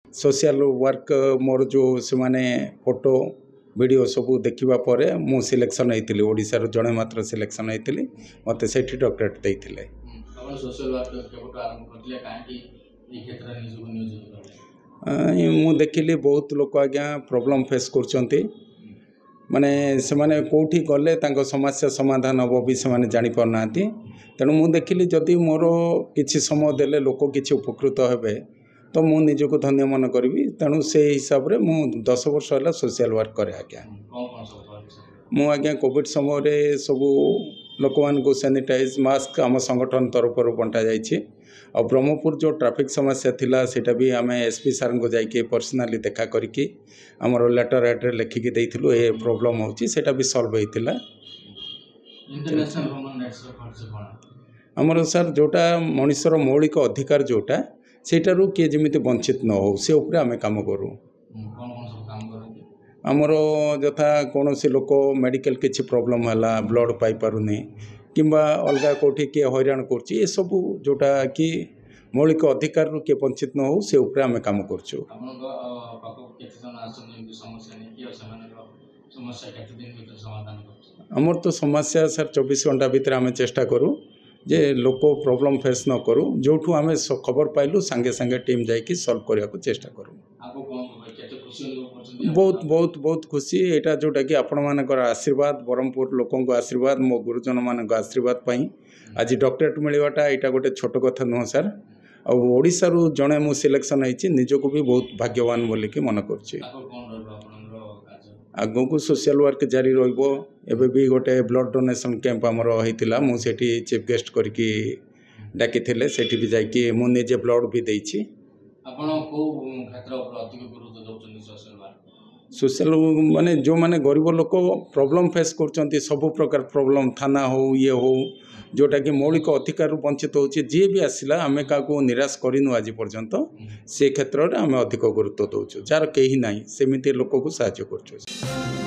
Social work more जो से माने फोटो वीडियो सब देखा पर मु सिलेक्शन होती ओडिशार जड़े मात्र सिलेक्शन होती मत से डॉक्टरेट देते। मु देखिली बहुत लोक आज्ञा प्रॉब्लम फेस कर माने से माने कोठी गले तांको समस्या समाधान हम भी से जानी पारना। तेणु मु देखिली जदि मोर किसी समय देले लोक किसी उपकृत हेबे तो मु निजको धन्य मन करी। तेणु से हिसाब से मु 10 वर्ष है सोशल वर्क करे आज्ञा। मु आज्ञा कोविड समय सब लोक मान को सैनिटाइज मास्क आम संगठन तरफ बंटा जाइए। और ब्रह्मपुर जो ट्रैफिक समस्या थिला सेटा भी आम एसपी सार को जाइए पर्सनाली देखा करके आमर लेटर हेड्रे लिखिकी देइथिलु ए प्रॉब्लम होची सेटा भी सॉल्व होइतिला। आमर सर जोटा मनुष्यर मौलिक अधिकार जोटा सेटारू किए जमी वंचित न हो से उपरे आमे काम करूँ। आमर यथा कौन से लोक मेडिकल किसी प्रॉब्लम है ब्लड पाई पारुनी किंबा अलग कोठी किए हैरान कर सब जोटा कि मौलिक अधिकार किए वंचित न हो से उपरे आमे काम करछु। आमर तो समस्या सर 24 घंटा भितर आमे चेष्टा करूँ जे लोक प्रॉब्लम फेस न करूँ जो आम खबर पाइलु सांगे सांगे टीम जाकि सॉल्व करने को चेष्टा करूँ। बहुत बहुत बहुत खुशी एटा जोटा कि आपण मानकर आशीर्वाद ब्रह्मपुर लोकों आशीर्वाद मो गुरुजन मान आशीर्वाद पाई आज डॉक्टरेट मिलवाटा यहाँ गोटे छोट कथा नुह सर। ओडिशा जड़े मु सिलेक्शन होती निजको भी बहुत भाग्यवान बोलिकी मन कर। आगो को सोशल वर्क जारी रही भी गोटे ब्लड डोनेशन कैंप आमर होता मुझे चीफ गेस्ट करके डाकी सेठी भी जाकि मु निजे ब्लड भी देछि। सोशल माने जो माने गरीब लोक प्रॉब्लम फेस कर सब प्रकार प्रॉब्लम थाना हो ये हो जोटा कि मौलिक अधिकार वंचित होची जी भी आसला आमे का निराश करिनु आज पर्यंत से क्षेत्र में आमे अधिक गुरुत्व दौचु जार कहीं ना सेमिति लोक को साहाय्य करछु।